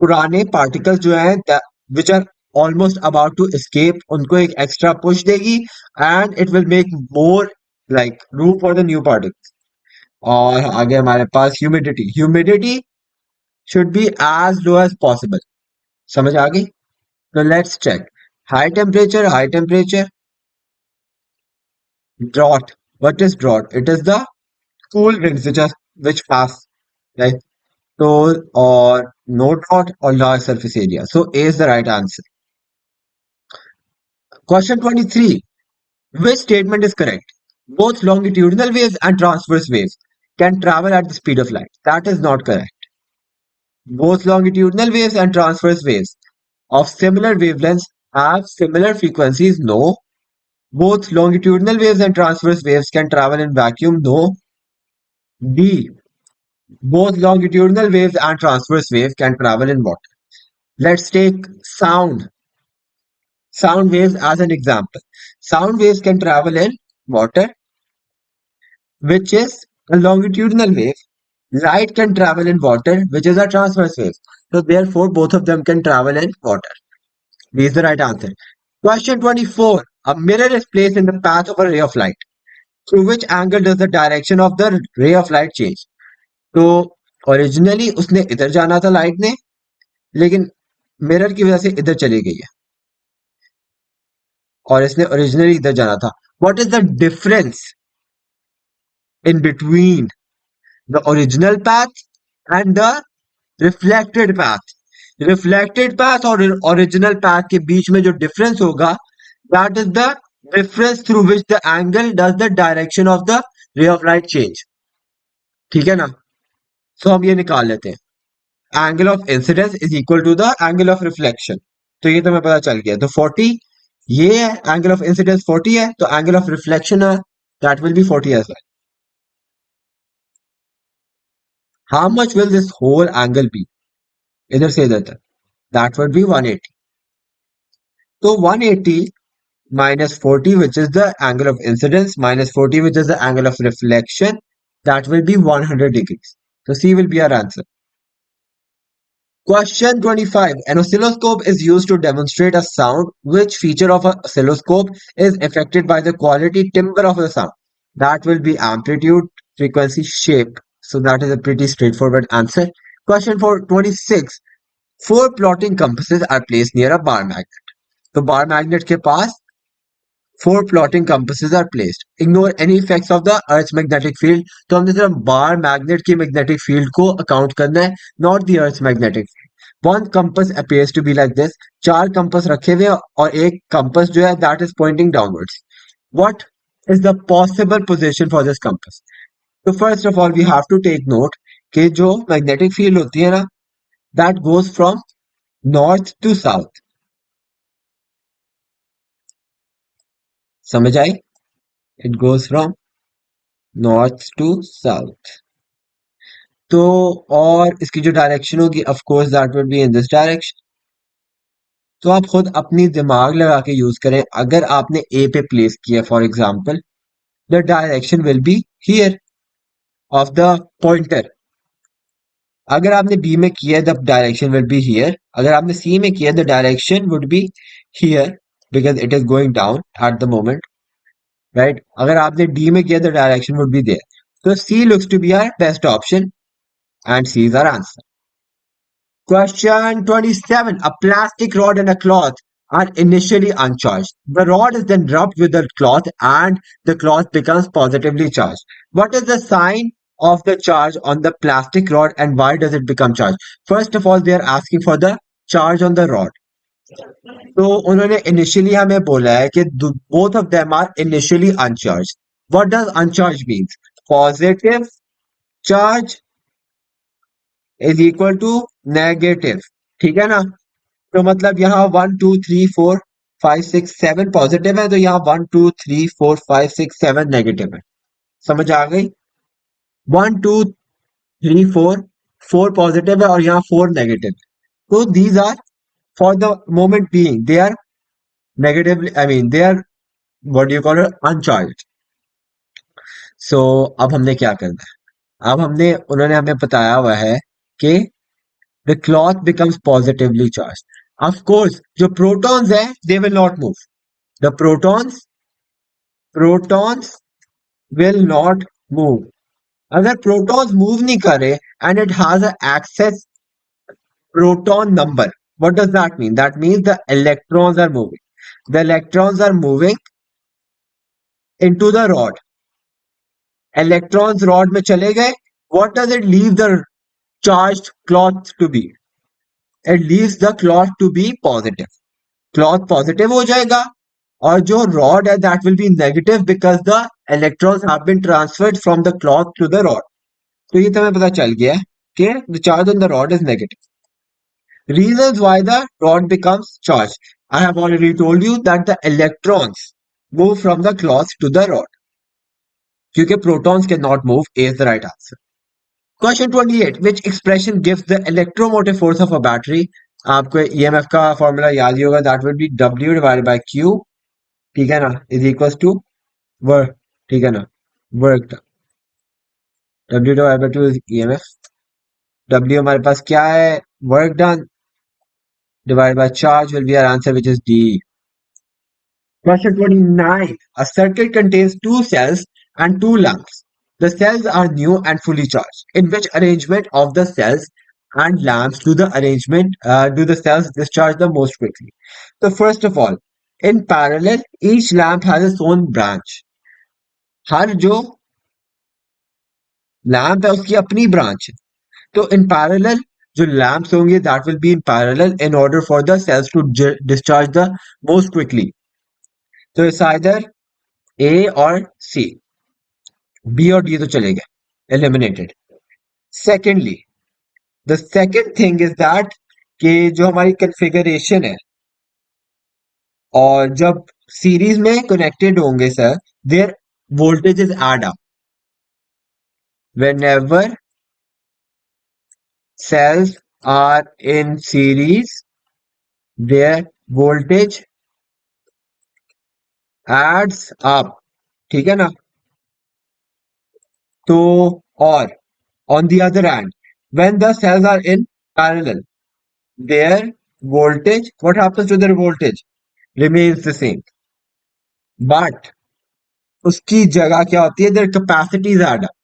पुराने पार्टिकल्स जो हैं which are almost about to escape, उनको एक एक्स्ट्रा पुश देगी and it will make more like room for the new particles. और आगे हमारे पास humidity. Humidity should be as low as possible. समझ आ गई? तो let's check. High temperature. High temperature. Draught. What is draught? It is the cool winds which pass, right? tall or no dot or large surface area. So A is the right answer. Question 23. Which statement is correct? Both longitudinal waves and transverse waves can travel at the speed of light. That is not correct. Both longitudinal waves and transverse waves of similar wavelengths have similar frequencies. No. Both longitudinal waves and transverse waves can travel in vacuum. No. D. Both longitudinal waves and transverse waves can travel in water. Let's take sound waves as an example. Sound waves can travel in water, which is a longitudinal wave. Light can travel in water, which is a transverse wave. So therefore, both of them can travel in water. B is the right answer. Question 24. A mirror is placed in the path of a ray of light. Through which angle does the direction of the ray of light change? तो ओरिजिनली उसने इधर जाना था लाइट ने, लेकिन मिरर की वजह से इधर चली गई है और इसने ओरिजिनली इधर जाना था. What is the difference in between the original path and the reflected path? Reflected path और original path के बीच में जो difference होगा, that is the difference through which the angle does the direction of the ray of light change. ठीक है ना? So हम ये निकाल लेते हैं. Angle of incidence is equal to the angle of reflection. तो ये तो हमें पता चल गया. तो 40 ये है, angle of incidence 40 है, तो angle of reflection है, that will be 40 as well. How much will this whole angle be? इधर से इधर तक. That would be 180. So 180 minus 40, which is the angle of incidence, minus 40, which is the angle of reflection, that will be 100 degrees. So C will be our answer. Question 25. An oscilloscope is used to demonstrate a sound. Which feature of an oscilloscope is affected by the quality timbre of the sound? That will be amplitude, frequency, shape. So that is a pretty straightforward answer. Question for 26. Four plotting compasses are placed near a bar magnet. तो bar magnet के पास four plotting compasses are placed. Ignore any effects of the Earth's magnetic field. तो हमने सिर्फ bar magnet की magnetic field को account करना है, not the Earth's magnetic field. One compass appears to be like this. चार compass रखे हुए हैं और एक compass जो है that is pointing downwards. What is the possible position for this compass? So first of all we have to take note कि जो magnetic field होती है ना, that goes from north to south. समझ आई? It goes from north to south. तो और इसकी जो डायरेक्शन होगी of course that would be in this direction. तो आप खुद अपनी दिमाग लगा के यूज करें. अगर आपने ए पे प्लेस किया for example, the direction will be here of the pointer. अगर आपने बी में किया the direction will be here. अगर आपने सी में किया the direction would be here because it is going down at the moment, right. अगर आपने डी में किया the direction would be there. तो C looks to be our best option and C is our answer. Question 27. A plastic rod and a cloth are initially uncharged. The rod is then rubbed with the cloth and the cloth becomes positively charged. What is the sign of the charge on the plastic rod and why does it become charged? First of all, they are asking for the charge on the rod. तो उन्होंने initially हमें बोला है कि both of them are initially uncharged. What does uncharged means? Positive charge is equal to negative. ठीक है ना? तो मतलब यहाँ 1 2 3 4 5 6 7 पॉजिटिव है, तो यहाँ 1 2 3 4 5 6 7 नेगेटिव है. समझ आ गई? 1 2 3 4 पॉजिटिव है और यहाँ 4 नेगेटिव है. तो these are for the moment being they are negative, I mean they are what do you call it, uncharged. So अब हमने क्या करना है? अब हमने उन्होंने हमें बताया हुआ है कि the cloth becomes positively charged. Of course, जो protons है, they will not move. The protons will not move. अगर protons move नहीं करे and it has an excess proton number, what does that mean? That means the electrons are moving. The electrons are moving into the rod. Electrons rod में चले गए. What does it leave the charged cloth to be. It leaves the cloth to be positive. Cloth positive हो जाएगा और जो rod है that will be negative because the electrons have been transferred from the cloth to the rod. तो ये तुम्हें पता चल गया है कि the charge on the rod is negative. Reasons why the rod becomes charged. I have already told you that the electrons move from the cloth to the rod. क्योंकि protons cannot move is the right answer. Question 28. Which expression gives the electromotive force of a battery? आपको EMF का फॉर्मूला याद ही होगा. That would be W divided by Q. ठीक है ना? Is equals to work. ठीक है ना? Work. W divided by 2 is EMF. W हमारे पास क्या है? Work done divided by charge will be our answer, which is D. Question 29. A circuit contains two cells and two lamps. The cells are new and fully charged. In which arrangement of the cells and lamps do the cells discharge the most quickly? So first of all, in parallel, each lamp has its own branch. हर जो लैंप है उसकी अपनी ब्रांच है. तो इन पैरेलल जो लैंप्स होंगे that will be in parallel in order for the cells to discharge the most quickly. तो इट्स आइदर ए और सी. बी और डी तो चले गए, eliminated. Secondly, the second thing is that कि जो हमारी कन्फिगरेशन है और जब सीरीज में कनेक्टेड होंगे sir, their voltage is add up whenever cells are in series, their voltage adds up. ठीक है ना? तो और on the other hand, when the cells are in parallel, their voltage, what happens to their voltage? Remains the same. But उसकी जगह क्या होती है? Their capacities add up.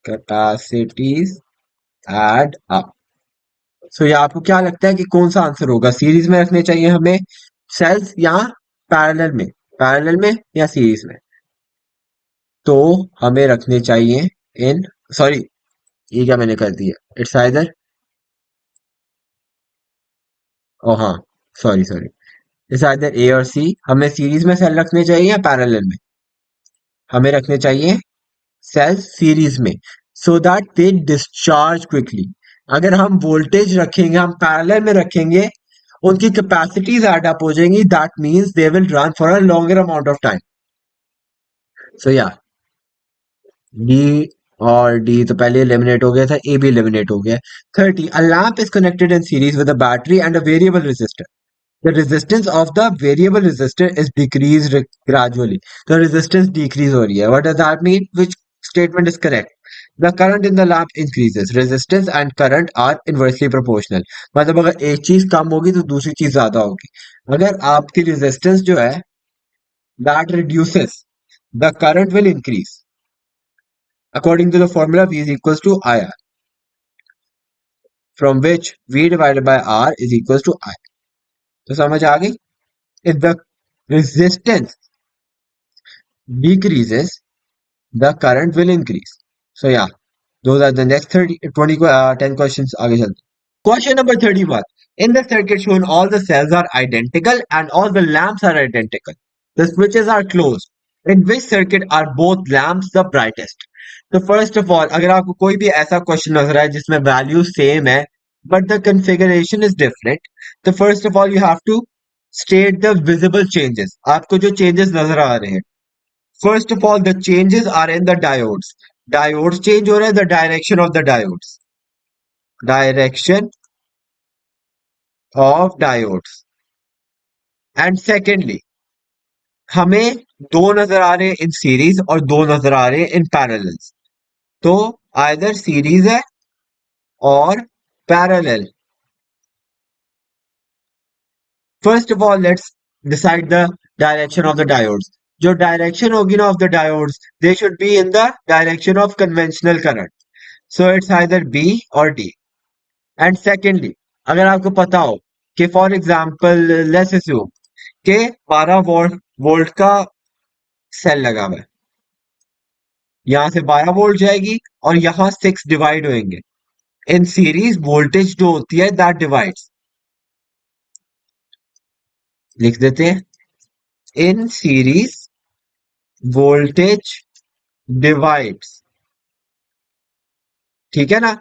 Capacities add up. So ये आपको क्या लगता है कि कौन सा आंसर होगा? सीरीज में रखने चाहिए हमें सेल्स या पैरेलल में? पैरेलल में या सीरीज में? तो हमें रखने चाहिए इन, सॉरी ये क्या मैंने कर दिया, इट्स आइदर, ओ हाँ, sorry sorry, it's either A और सी. हमें सीरीज में सेल रखने चाहिए या पैरेलल में? हमें रखने चाहिए सेल्स सीरीज में so that they discharge quickly. अगर हम वोल्टेज रखेंगे, हम पैरेलल में रखेंगे, उनकी कैपेसिटीज एड अप हो जाएंगी. That means they will run for a longer amount of time. So या डी और डी तो पहले एलिमिनेट हो गया था, ए भी एलिमिनेट हो गया. 30. A lamp is connected in series with a battery and a variable resistor. The resistance of the variable resistor is decreased gradually. The resistance decrease हो रही है. What does that mean? Which statement is correct? The current in the lamp increases. Resistance and current are inversely proportional. मतलब अगर एक चीज कम होगी तो दूसरी चीज ज्यादा होगी. अगर आपकी resistance जो है that reduces, the current will increase. According to the formula, V is equals to IR, from which V divided by R is equals to I. तो समझ आ गई? If the resistance decreases, the current will increase. So yeah, those are the next 10 questions. आगे चलते. Question number 31. In the circuit shown, all the cells are identical and all the lamps are identical. The switches are closed. In which circuit are both lamps the brightest? So first of all, अगर आपको कोई भी ऐसा क्वेश्चन नजर आए जिसमें वैल्यू सेम है but the configuration is different, तो first of all you have to state the visible changes. आपको जो changes नजर आ रहे हैं. First of all, the changes are in the diodes. Diodes change हो रहे हैं, the direction of the diodes. Direction of diodes. And secondly, हमें दो नजर आ रहे हैं इन सीरीज और दो नजर आ रहे हैं इन पैरेलल. तो आइदर सीरीज है और parallel. First of all let's decide the direction of the diodes. जो डायरेक्शन होगी ना of the diodes, they should be in the direction of conventional current. So it's either B और डी. एंड सेकेंडली, अगर आपको पता हो कि फॉर एग्जाम्पल लेट्स अस्यूम के 12 वोल्ट वोल्ट का सेल लगा हुआ है. यहां से 12 वोल्ट जाएगी और यहां 6 डिवाइड होंगे। इन सीरीज वोल्टेज जो होती है दैट डिवाइड्स, लिख देते हैं, इन सीरीज वोल्टेज डिवाइड्स। ठीक है ना।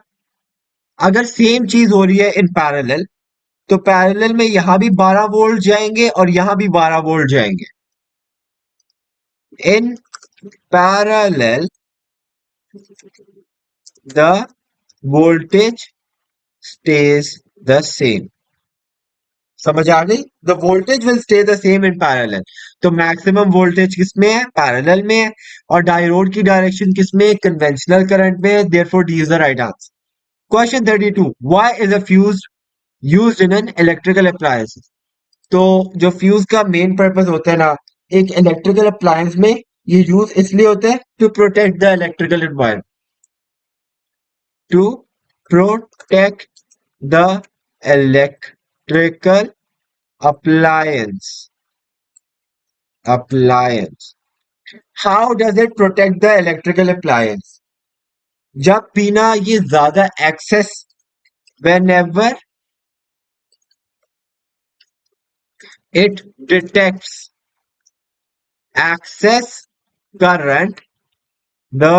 अगर सेम चीज हो रही है इन पैरेलल, तो पैरेलल में यहां भी 12 वोल्ट जाएंगे और यहां भी 12 वोल्ट जाएंगे। In parallel the voltage stage the same. समझ आ गई? The voltage will stay the same in parallel. तो मैक्सिमम वोल्टेज किसमें है? पैरेलल में है। और डायोड की डायरेक्शन किसमें? कन्वेंशनल करंट में है। Therefore D is the right answer. Question 32, why is a fuse used in an electrical appliance? तो जो फ्यूज का मेन पर्पस होता है ना, एक इलेक्ट्रिकल अप्लायंस में, ये यूज इसलिए होता है to protect the electrical environment, to protect the electrical appliance appliance. How does it protect the electrical appliance? जब भी ना ये ज्यादा access, whenever it detects excess current, the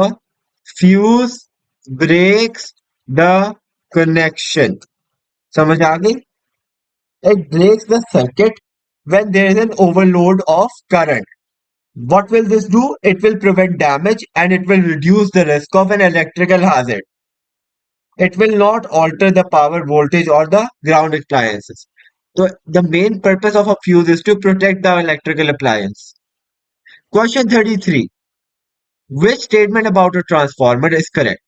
fuse breaks the connection. समझ आ गई? It breaks the circuit when there is an overload of current. What will this do? It will prevent damage and it will reduce the risk of an electrical hazard. It will not alter the power voltage or the ground appliances. So the main purpose of a fuse is to protect the electrical appliance. Question 33. Which statement about a transformer is correct?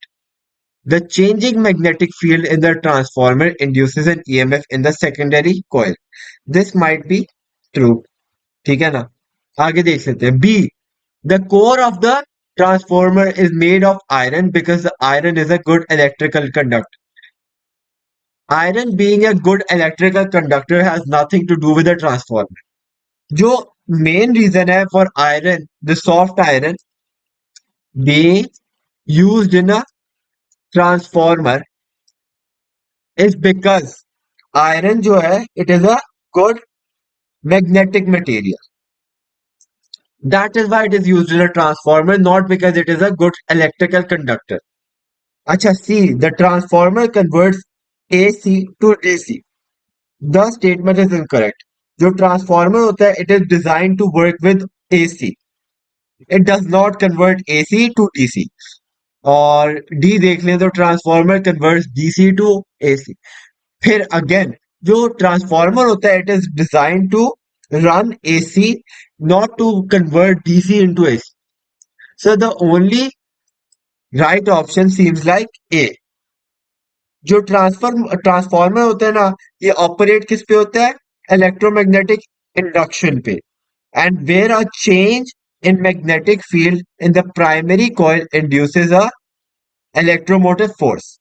The changing magnetic field in the transformer induces an EMF in the secondary coil. This might be true. ठीक है ना? आगे देख लेते हैं। B. The core of the transformer is made of iron because the iron is a good electrical conductor. Iron being a good electrical conductor has nothing to do with the transformer. जो main reason है for iron, the soft iron being used in a transformer is because iron जो है it is a good magnetic material. That is why it is used in a transformer, not because it is a good electrical conductor. अच्छा, C. The transformer converts AC to DC. The statement is incorrect. जो ट्रांसफॉर्मर होता है it is designed to work with AC. It does not convert AC to DC. और D देख लें तो transformer converts DC to AC. फिर अगेन जो ट्रांसफॉर्मर होता है it is designed to run AC, not to convert DC into AC. So the only right option seems like A. जो ट्रांसफॉर्मर होता है ना, ये ऑपरेट किस पे होता है? इलेक्ट्रोमैग्नेटिक इंडक्शन पे। And where a change in magnetic field in the primary coil induces a electromotive force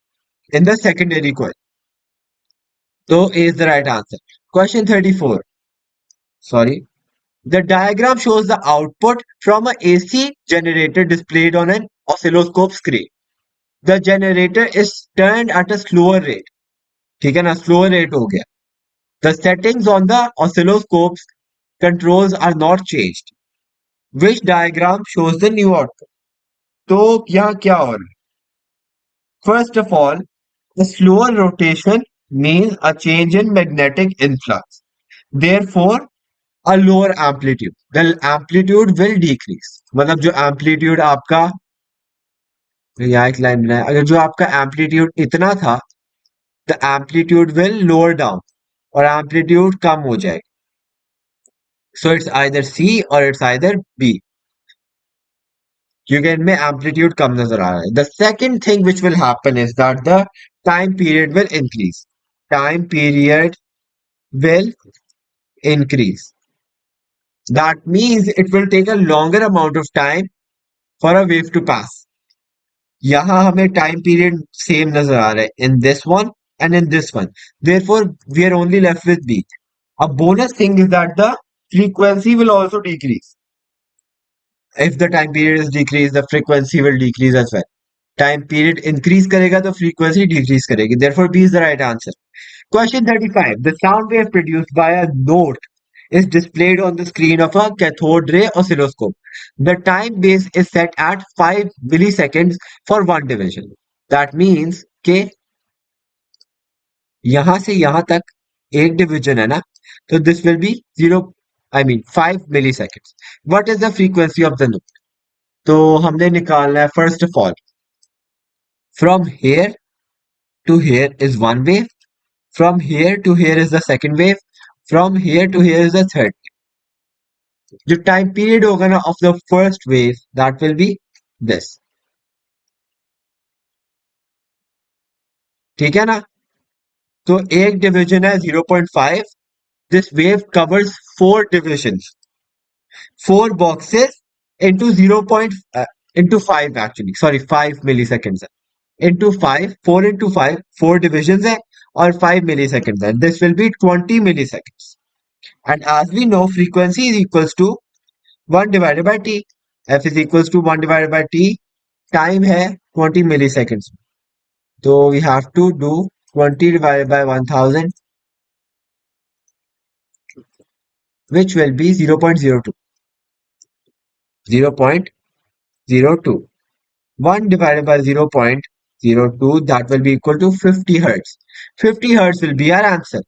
in the secondary coil. तो A is the right answer. Question 34, sorry, the diagram shows the output from a AC generator displayed on an oscilloscope screen. The generator is turned at a slower rate. ठीक है ना, स्लोअर रेट हो गया। The settings on the oscilloscope's controls are not changed. Which diagram shows the new output? तो यहाँ क्या हो रहा है? First of all, the slower rotation means a change in magnetic influx. Therefore, a lower amplitude. The amplitude will decrease. मतलब जो amplitude आपका, यहाँ एक लाइन बनाया, अगर जो आपका amplitude इतना था, the amplitude will lower down और amplitude कम हो जाएगा. So it's either C or it's either B. क्योंकि इनमें एम्पलीट्यूड कम नजर आ रहा है। The second thing which will happen is that the time period will increase. Time period will increase. That means it will take a longer amount of time for a wave to pass. यहां हमें टाइम पीरियड सेम नजर आ रहा है in this one and in this one. Therefore we are only left with B. A bonus thing is that the frequency will also decrease. If the time period is decreased, the frequency will decrease as well. Time period increase करेगा तो frequency decrease करेगी. Therefore, B is the right answer. Question 35. The sound wave produced by a note is displayed on the screen of a cathode ray oscilloscope. The time base is set at 5 milliseconds for one division. That means कि यहाँ से यहाँ तक एक डिवीजन है ना, तो this will be 0, I mean 5 milliseconds. What is the frequency of the note? तो हमने निकालना है first of all, from here to here is one wave, from here to here is the second wave, from here to here is the third. जो टाइम पीरियड होगा ना of the first wave that will B this. ठीक है ना. तो एक डिवीजन है 0.5. This wave covers four divisions, four boxes into 0. Into 5 actually, sorry 5 milliseconds है. Into 5, 4 into 5, 4 divisions है और 5 milliseconds है. This will be 20 milliseconds. And as we know, frequency is equals to 1 divided by t. F is equals to 1 divided by t. Time है 20 milliseconds. So we have to do 20 divided by 1000, which will be 0.02. 0.02. 1 divided by 0.02, that will be equal to 50 hertz. 50 hertz will be our answer.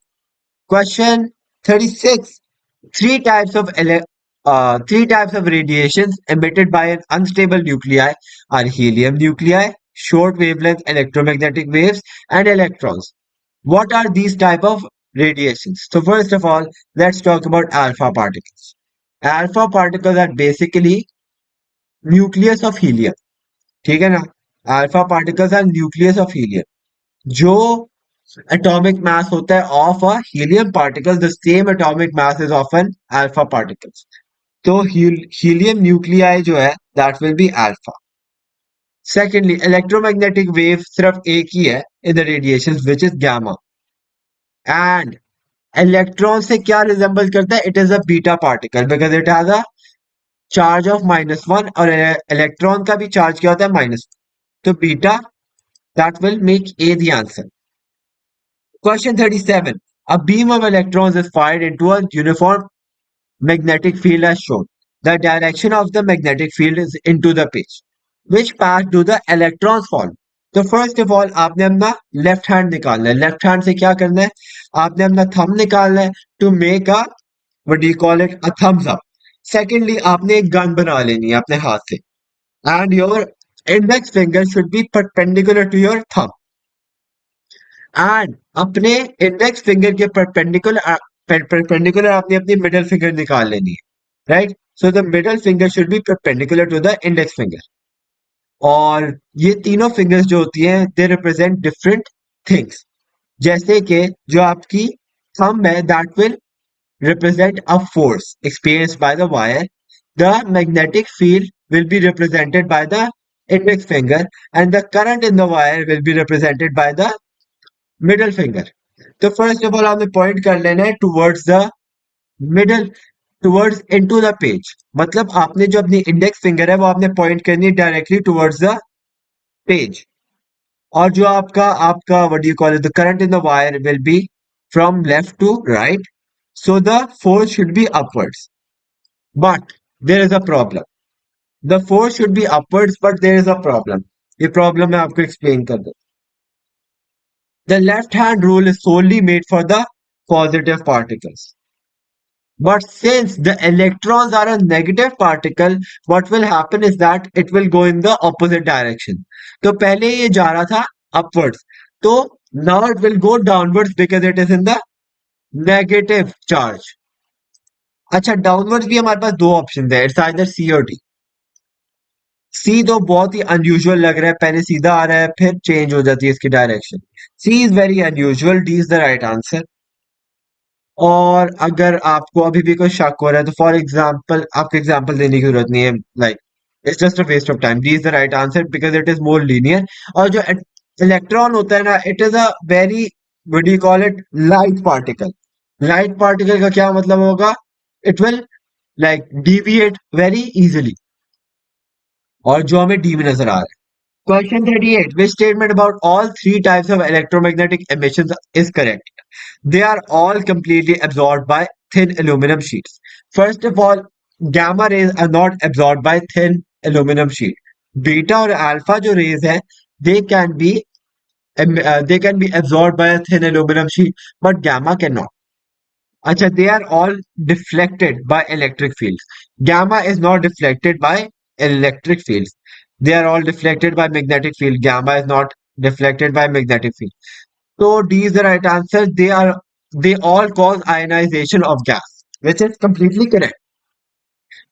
Question 36. Three types of radiations emitted by an unstable nuclei are helium nuclei, short wavelength electromagnetic waves, and electrons. What are these type of radiations? So first of all, let's talk about alpha particles. Alpha particles are basically nucleus of helium. ठीक है ना. Alpha particles are nucleus of helium. जो atomic mass होता है of a helium particle, the same atomic mass is of an alpha particles. तो helium nuclei जो है that will be alpha. Secondly, electromagnetic wave सिर्फ एक ही है in the radiations which is gamma. And electron से क्या resemble करता है? It is a beta particle because it has a charge of -1 और electron का भी charge क्या होता है? -1. तो beta, that will make A the answer. Question 37. A beam of electrons is fired into a uniform magnetic field as shown. The direction of the magnetic field is into the page. Which path do the electrons follow? तो फर्स्ट ऑफ ऑल आपने अपना लेफ्ट हैंड निकालना है. लेफ्ट हैंड से क्या करना है? आपने अपना थंब निकालना है to make a what do you call it, a thumbs up. Secondly आपने एक गन बना लेनी है अपने हाथ से and your index finger should be perpendicular to your thumb. And अपने इंडेक्स फिंगर के परपेंडिकुलर आपने अपनी मिडिल फिंगर निकाल लेनी है. Right. So the middle finger should be perpendicular to the index finger. और ये तीनों फिंगर्स जो होती हैं दे रिप्रेजेंट डिफरेंट थिंग्स. जैसे कि जो आपकी थंब है that will represent a force experienced by the wire. The magnetic field will be represented by the index finger and the current in the wire will be represented by the middle finger. तो first of all आपने point कर लेना है towards the middle, towards into the page. मतलब आपने जो अपनी index finger है वो आपने point करनी है directly towards the page. और जो आपका आपका what do you call it, the current in the wire will be from left to right. So the force should be upwards. But there is a problem. The force should be upwards, but there is a problem. ये problem मैं आपको explain कर दूं. The left hand rule is solely made for the positive particles. But since the electrons are a negative particle, what will happen is that it will go in the opposite direction. तो पहले ये जा रहा था upwards. तो now it will go downwards because it is in the negative charge. अच्छा, downwards भी हमारे पास दो options है. It's either C or D. सी तो बहुत ही अनयूजुअल लग रहा है. पहले सीधा आ रहा है फिर चेंज हो जाती है इसकी direction. C is very unusual. D is the right answer. और अगर आपको अभी भी कोई शक हो रहा है तो फॉर एग्जाम्पल आपको एग्जाम्पल देने की जरूरत नहीं है. Like it's just a waste of time. D is the right answer because it is more linear. और जो इलेक्ट्रॉन होता है ना it is a very what do you call it, light particle. Light particle का क्या मतलब होगा? It will like deviate very easily. और जो हमें डी में नजर आ रहा है। Question 38. Which statement about all three types of electromagnetic emissions is correct? They are all completely absorbed by thin aluminum sheets. First of all, gamma rays are not absorbed by thin aluminum sheet. Beta और alpha जो rays हैं, they can be they can be absorbed by a thin aluminum sheet, but gamma cannot. Acha, they are all deflected by electric fields. Gamma is not deflected by electric fields. They are all deflected by magnetic field. Gamma is not deflected by magnetic field. So D is the right answer. They all cause ionization of gas, which is completely correct.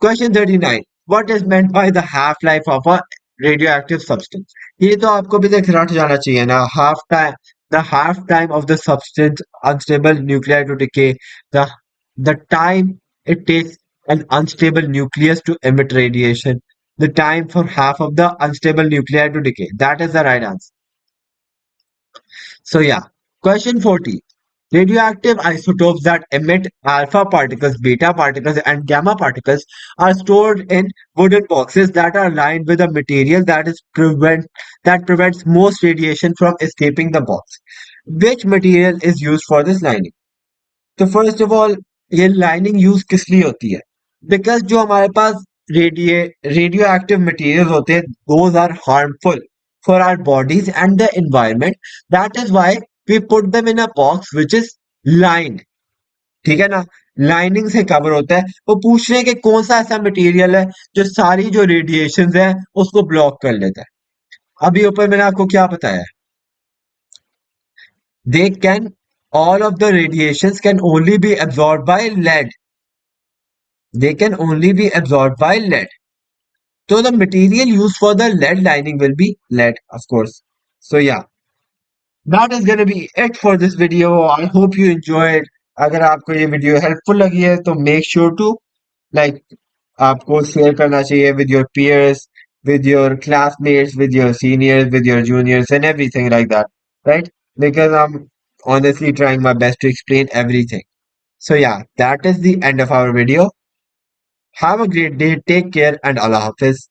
Question 39. What is meant by the half-life of a radioactive substance? ये तो आपको भी देख रट जाना चाहिए ना. Half time, the half time of the substance unstable nuclei to decay, the the time it takes an unstable nucleus to emit radiation, the time for half of the unstable nuclei to decay. That is the right answer. So yeah, question 40. Radioactive isotopes that emit alpha particles, beta particles, and gamma particles are stored in wooden boxes that are lined with a material that prevents most radiation from escaping the box. Which material is used for this lining? तो फर्स्ट ऑफ ऑल ये लाइनिंग यूज किस लिए होती है? बिकॉज जो हमारे पास रेडियो एक्टिव मटेरियल होते हैं those are harmful for our bodies and the environment. That is why we put them in a box which is lined. ठीक है ना. लाइनिंग से कवर होता है. वो पूछ रहे हैं कि कौन सा ऐसा मटेरियल है जो सारी जो रेडिएशन है उसको ब्लॉक कर लेता है. अभी ऊपर मैंने आपको क्या बताया? They can all of the radiations can only be absorbed by lead. They can only be absorbed by lead. So the material used for the lead lining will be lead, of course. So yeah, that is gonna be it for this video. I hope you enjoyed. अगर आपको ये वीडियो हेल्पफुल लगी है तो मेक श्योर टू लाइक आपको शेयर करना चाहिए with your peers, with your classmates, with your seniors, with your juniors and everything like that, right? Because I'm honestly trying my best to explain everything. So yeah, that is the end of our video. Have a great day. Take care and Allah Hafiz.